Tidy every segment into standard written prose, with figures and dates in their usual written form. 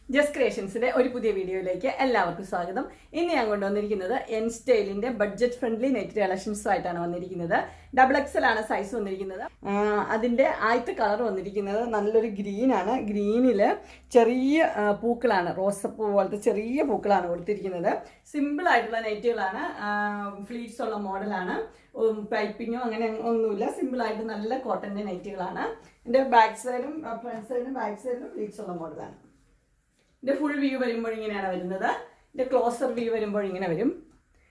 Just ക്രിയേഷൻസിന്റെ ഒരു പുതിയ വീഡിയോയിലേക്ക് എല്ലാവർക്കും സ്വാഗതം. ഇന്ന് ഞാൻ കൊണ്ടുവന്നിരിക്കുന്നത് എൻ സ്റ്റൈലിന്റെ ബഡ്ജറ്റ് ഫ്രണ്ട്ലി നെറ്റ് കളക്ഷൻസും ആയിട്ടാണ് വന്നിരിക്കുന്നത്. XXL ആണ് സൈസ് വന്നിരിക്കുന്നത്. അതിന്റെ ആദ്യത്തെ കളർ വന്നിരിക്കുന്നത് നല്ലൊരു ഗ്രീൻ ആണ്. ഗ്രീനില് ചെറിയ പൂക്കളാണ്, റോസപ്പൂ പോലത്തെ ചെറിയ പൂക്കളാണ് കൊടുത്തിരിക്കുന്നത്. സിമ്പിൾ ആയിട്ടുള്ള നെറ്റുകളാണ്, ഫ്ലീറ്റ്സ് ഉള്ള മോഡലാണ്, പൈപ്പിങ്ങോ അങ്ങനെ ഒന്നുമില്ല. സിമ്പിൾ ആയിട്ട് നല്ല കോട്ടന്റെ നെറ്റുകളാണ്. ഇതിന്റെ ബാക്ക് സൈഡും ഫ്രണ്ട് സൈഡും ബാക്ക് സൈഡിലും ഫ്ലീറ്റ്സ് ഉള്ള മോഡലാണ്. ഇതിന്റെ ഫുൾ വ്യൂ വരുമ്പോൾ ഇങ്ങനെയാണ് വരുന്നത്. ഇതിന്റെ ക്ലോസർ വ്യൂ വരുമ്പോൾ ഇങ്ങനെ വരും.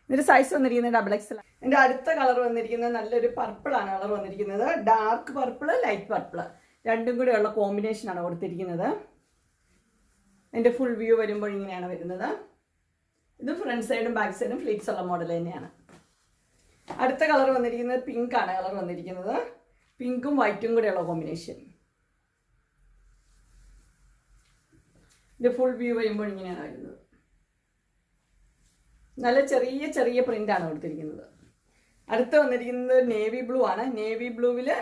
ഇതിന്റെ സൈസ് വന്നിരിക്കുന്നത് XXL. ഇതിന്റെ അടുത്ത കളർ വന്നിരിക്കുന്നത് നല്ലൊരു പർപ്പിൾ ആണ് കളർ വന്നിരിക്കുന്നത്. ഡാർക്ക് പർപ്പിള്, ലൈറ്റ് പർപ്പിള് രണ്ടും കൂടെ ഉള്ള കോമ്പിനേഷൻ ആണ് കൊടുത്തിരിക്കുന്നത്. ഇതിന്റെ ഫുൾ വ്യൂ വരുമ്പോൾ ഇങ്ങനെയാണ് വരുന്നത്. ഇത് ഫ്രണ്ട് സൈഡും ബാക്ക് സൈഡും ഫ്ലീറ്റ്സ് ഉള്ള മോഡൽ തന്നെയാണ്. അടുത്ത കളർ വന്നിരിക്കുന്നത് പിങ്ക് ആണ് കളർ വന്നിരിക്കുന്നത്. പിങ്കും വൈറ്റും കൂടെയുള്ള കോമ്പിനേഷൻ. ഇത് ഫുൾ വ്യൂ വരുമ്പോൾ ഇങ്ങനെയാണ് വരുന്നത്. നല്ല ചെറിയ ചെറിയ പ്രിന്റ് ആണ് കൊടുത്തിരിക്കുന്നത്. അടുത്ത് വന്നിരിക്കുന്നത് നേവി ബ്ലൂ ആണ്. നേവി ബ്ലൂവില്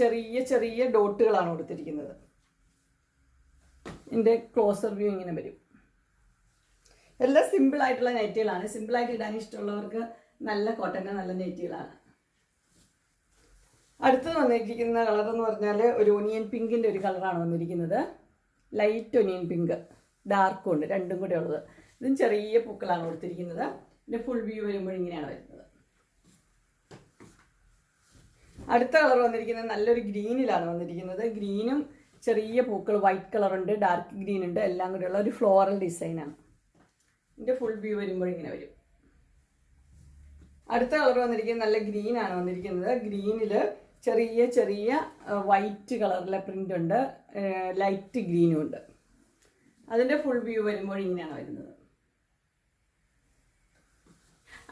ചെറിയ ചെറിയ ഡോട്ടുകളാണ് കൊടുത്തിരിക്കുന്നത്. ഇതിന്റെ ക്ലോസർ വ്യൂ ഇങ്ങനെ വരും. എല്ലാം സിമ്പിൾ ആയിട്ടുള്ള നൈറ്റുകളാണ്. സിമ്പിൾ ആയിട്ട് ഇടാൻ ഇഷ്ടമുള്ളവർക്ക് നല്ല കോട്ടന്റെ നല്ല നൈറ്റുകളാണ്. അടുത്തത് വന്നിരിക്കുന്ന കളർ എന്ന് പറഞ്ഞാൽ ഒരു ഒനിയൻ പിങ്കിന്റെ ഒരു കളറാണ് വന്നിരിക്കുന്നത്. ലൈറ്റ് ഒനിയൻ പിങ്ക്, ഡാർക്കും ഉണ്ട്, രണ്ടും കൂടെ ഉള്ളത്. ഇതും ചെറിയ പൂക്കളാണ് കൊടുത്തിരിക്കുന്നത്. ഇതിന്റെ ഫുൾ വ്യൂ വരുമ്പോൾ ഇങ്ങനെയാണ് വരുന്നത്. അടുത്ത കളർ വന്നിരിക്കുന്നത് നല്ലൊരു ഗ്രീനിലാണ് വന്നിരിക്കുന്നത്. ഗ്രീനും ചെറിയ പൂക്കൾ, വൈറ്റ് കളർ ഉണ്ട്, ഡാർക്ക് ഗ്രീൻ ഉണ്ട്, എല്ലാം കൂടെയുള്ള ഒരു ഫ്ലോറൽ ഡിസൈനാണ്. ഇതിന്റെ ഫുൾ വ്യൂ വരുമ്പോൾ ഇങ്ങനെ വരും. അടുത്ത കളർ വന്നിരിക്കുന്നത് നല്ല ഗ്രീൻ ആണ് വന്നിരിക്കുന്നത്. ഗ്രീനില് ചെറിയ ചെറിയ വൈറ്റ് കളറിലെ പ്രിന്റ് ഉണ്ട്, ലൈറ്റ് ഗ്രീനും ഉണ്ട്. അതിന്റെ ഫുൾ വ്യൂ വരുമ്പോൾ ഇങ്ങനെയാണ് വരുന്നത്.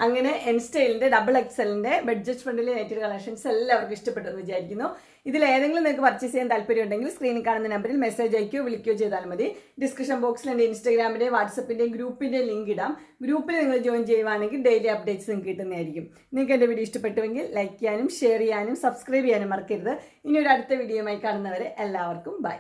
അങ്ങനെ എൻ സ്റ്റൈലിന്റെ XXLന്റെ ബഡ്ജറ്റ് ഫ്രണ്ട്ലി നെറ്റ് കളക്ഷൻസ് എല്ലാവർക്കും ഇഷ്ടപ്പെട്ടെന്ന് വിചാരിക്കുന്നു. ഇതിൽ ഏതെങ്കിലും നിങ്ങൾക്ക് പർച്ചേസ് ചെയ്യാൻ താല്പര്യം ഉണ്ടെങ്കിൽ സ്ക്രീനിൽ കാണുന്ന നമ്പറിൽ മെസ്സേജ് അയക്കുകയോ വിളിക്കുകയോ ചെയ്താൽ മതി. ഡിസ്ക്രിപ്ഷൻ ബോക്സിൽ എൻ്റെ ഇൻസ്റ്റാഗ്രാമിന്റെ വാട്സപ്പിന്റെയും ഗ്രൂപ്പിന്റെ ലിങ്ക് ഇടാം. ഗ്രൂപ്പിൽ നിങ്ങൾ ജോയിൻ ചെയ്യുവാണെങ്കിൽ ഡെയിലി അപ്ഡേറ്റ്സ് നിങ്ങൾക്ക് കിട്ടുന്നതായിരിക്കും. നിങ്ങൾക്ക് എൻ്റെ വീഡിയോ ഇഷ്ടപ്പെട്ടുവെങ്കിൽ ലൈക്ക് ചെയ്യാനും ഷെയർ ചെയ്യാനും സബ്സ്ക്രൈബ് ചെയ്യാനും മറക്കരുത്. ഇനി ഒരു അടുത്ത വീഡിയോയുമായി കാണുന്നവരെ എല്ലാവർക്കും ബൈ.